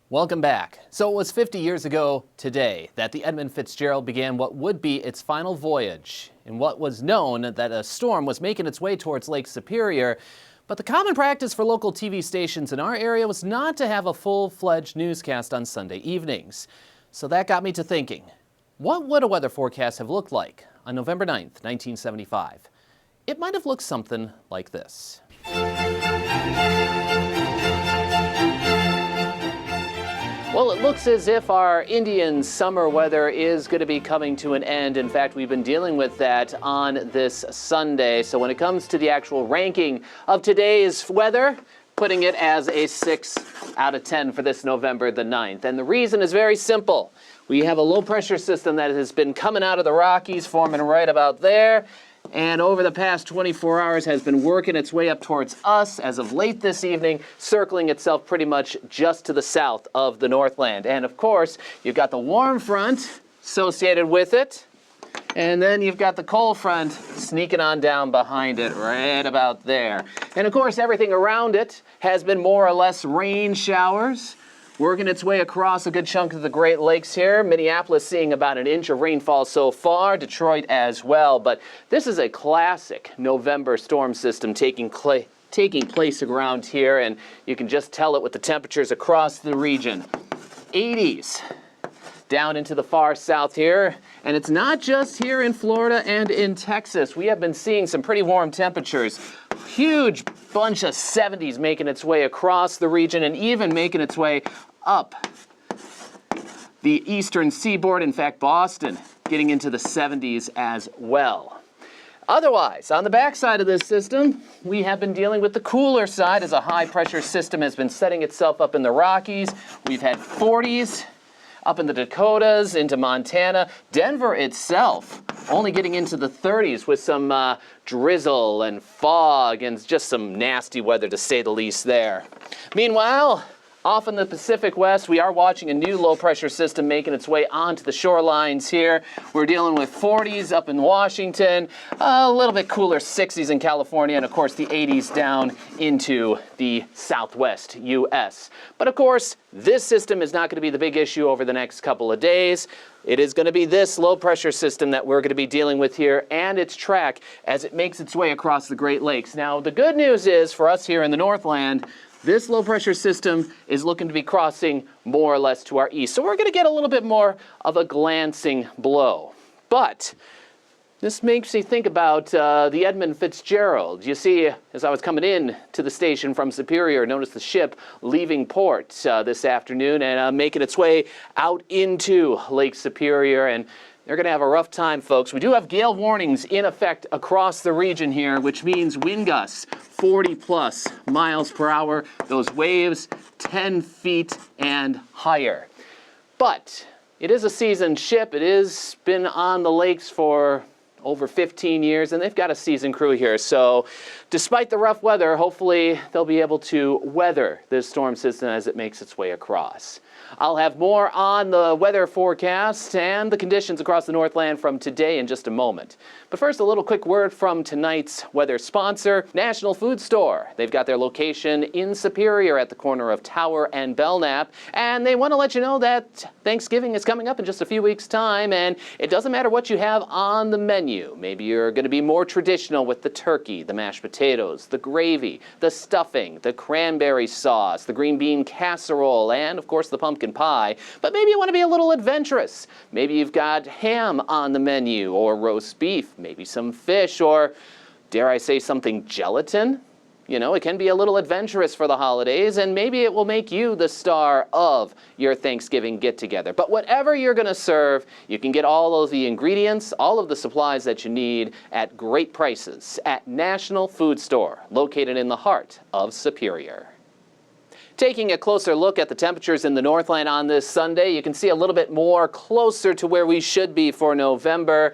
Welcome back. So it was 50 years ago today that the Edmund Fitzgerald began what would be its final voyage in what was known that a storm was making its way towards Lake Superior. But the common practice for local TV stations in our area was not to have a full-fledged newscast on Sunday evenings. So that got me to thinking, what would a weather forecast have looked like on November 9th, 1975? It might have looked something like this. Well, it looks as if our Indian summer weather is going to be coming to an end. In fact, we've been dealing with that on this Sunday. So when it comes to the actual ranking of today's weather, putting it as a 6 out of 10 for this November the 9th. And the reason is very simple. We have a low pressure system that has been coming out of the Rockies, forming right about there. And over the past 24 hours has been working its way up towards us as of late this evening, circling itself pretty much just to the south of the Northland. And of course, you've got the warm front associated with it, and then you've got the cold front sneaking on down behind it right about there. And of course, everything around it has been more or less rain showers, working its way across a good chunk of the Great Lakes here. Minneapolis seeing about an inch of rainfall so far, Detroit as well. But this is a classic November storm system taking place around here, and you can just tell it with the temperatures across the region. 80s down into the far south here. And it's not just here in Florida and in Texas. We have been seeing some pretty warm temperatures. Huge bunch of 70s making its way across the region and even making its way up the eastern seaboard. In fact, Boston getting into the 70s as well. Otherwise, on the backside of this system, we have been dealing with the cooler side as a high-pressure system has been setting itself up in the Rockies. We've had 40s up in the Dakotas, into Montana. Denver itself only getting into the 30s with some drizzle and fog and just some nasty weather to say the least there. Meanwhile, off in the Pacific West, we are watching a new low-pressure system making its way onto the shorelines here. We're dealing with 40s up in Washington, a little bit cooler 60s in California, and of course the 80s down into the southwest U.S. But of course, this system is not going to be the big issue over the next couple of days. It is going to be this low-pressure system that we're going to be dealing with here and its track as it makes its way across the Great Lakes. Now, the good news is for us here in the Northland, this low-pressure system is looking to be crossing more or less to our east. So we're going to get a little bit more of a glancing blow. But this makes me think about the Edmund Fitzgerald. You see, as I was coming in to the station from Superior, noticed the ship leaving port this afternoon and making its way out into Lake Superior. And they're going to have a rough time, folks. We do have gale warnings in effect across the region here, which means wind gusts 40+ miles per hour. Those waves 10 feet and higher. But it is a seasoned ship. It has been on the lakes for over 15 years, and they've got a seasoned crew here. So despite the rough weather, hopefully they'll be able to weather this storm system as it makes its way across. I'll have more on the weather forecast and the conditions across the Northland from today in just a moment. But first, a little quick word from tonight's weather sponsor, National Food Store. They've got their location in Superior at the corner of Tower and Belknap, and they want to let you know that Thanksgiving is coming up in just a few weeks' time, and it doesn't matter what you have on the menu. Maybe you're going to be more traditional with the turkey, the mashed potatoes, the gravy, the stuffing, the cranberry sauce, the green bean casserole, and of course the pumpkin pie. But maybe you want to be a little adventurous. Maybe you've got ham on the menu, or roast beef, maybe some fish, or dare I say something, gelatin? You know, it can be a little adventurous for the holidays, and maybe it will make you the star of your Thanksgiving get-together. But whatever you're going to serve, you can get all of the ingredients, all of the supplies that you need at great prices at National Food Store, located in the heart of Superior. Taking a closer look at the temperatures in the Northland on this Sunday, you can see a little bit more closer to where we should be for November.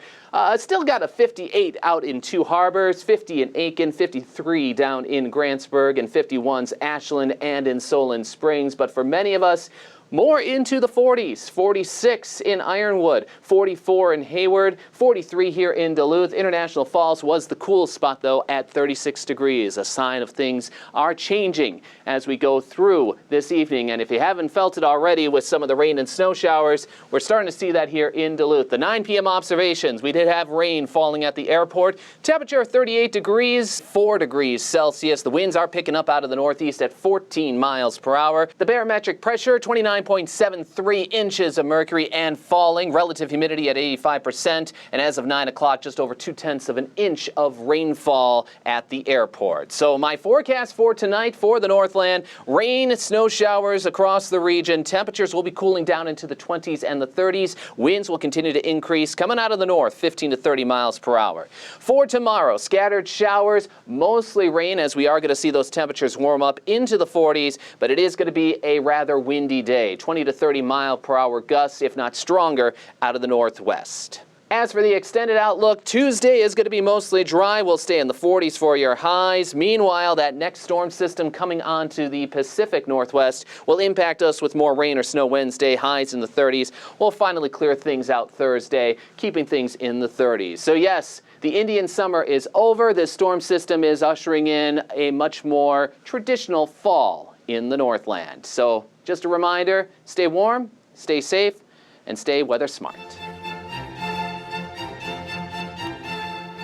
Still got a 58 out in Two Harbors, 50 in Aiken, 53 down in Grantsburg, and 51s Ashland and in Solon Springs. But for many of us, more into the 40s, 46 in Ironwood, 44 in Hayward, 43 here in Duluth. International Falls was the coolest spot, though, at 36 degrees, a sign of things are changing as we go through this evening. And if you haven't felt it already with some of the rain and snow showers, we're starting to see that here in Duluth. The 9 p.m. observations, we did have rain falling at the airport. Temperature 38 degrees, 4 degrees Celsius. The winds are picking up out of the northeast at 14 miles per hour. The barometric pressure, 29.73 inches of mercury and falling. Relative humidity at 85%. And as of 9 o'clock, just over 0.2 of an inch of rainfall at the airport. So my forecast for tonight for the Northland, rain, snow showers across the region. Temperatures will be cooling down into the 20s and the 30s. Winds will continue to increase coming out of the north, 15 to 30 miles per hour. For tomorrow, scattered showers, mostly rain, as we are going to see those temperatures warm up into the 40s, but it is going to be a rather windy day. 20 to 30 mile per hour gusts, if not stronger, out of the northwest. As for the extended outlook, Tuesday is going to be mostly dry. We'll stay in the 40s for your highs. Meanwhile, that next storm system coming onto the Pacific Northwest will impact us with more rain or snow Wednesday, highs in the 30s. We'll finally clear things out Thursday, keeping things in the 30s. So yes, the Indian summer is over. This storm system is ushering in a much more traditional fall in the Northland. So just a reminder, stay warm, stay safe, and stay weather smart.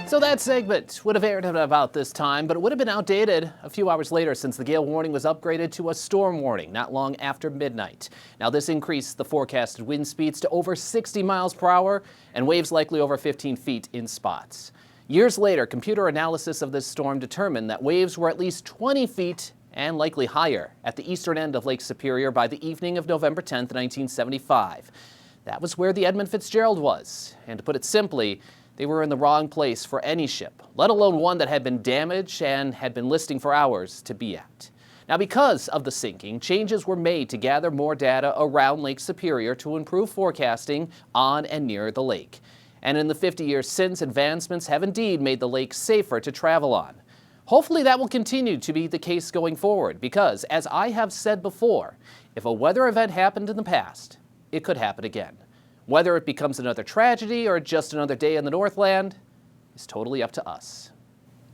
So that segment would have aired at about this time, but it would have been outdated a few hours later since the gale warning was upgraded to a storm warning not long after midnight. Now this increased the forecasted wind speeds to over 60 miles per hour and waves likely over 15 feet in spots. Years later, computer analysis of this storm determined that waves were at least 20 feet and likely higher at the eastern end of Lake Superior by the evening of November 10th, 1975. That was where the Edmund Fitzgerald was, and to put it simply, they were in the wrong place for any ship, let alone one that had been damaged and had been listing for hours, to be at. Now, because of the sinking, changes were made to gather more data around Lake Superior to improve forecasting on and near the lake. And in the 50 years since, advancements have indeed made the lake safer to travel on. Hopefully that will continue to be the case going forward because, as I have said before, if a weather event happened in the past, it could happen again. Whether it becomes another tragedy or just another day in the Northland is totally up to us.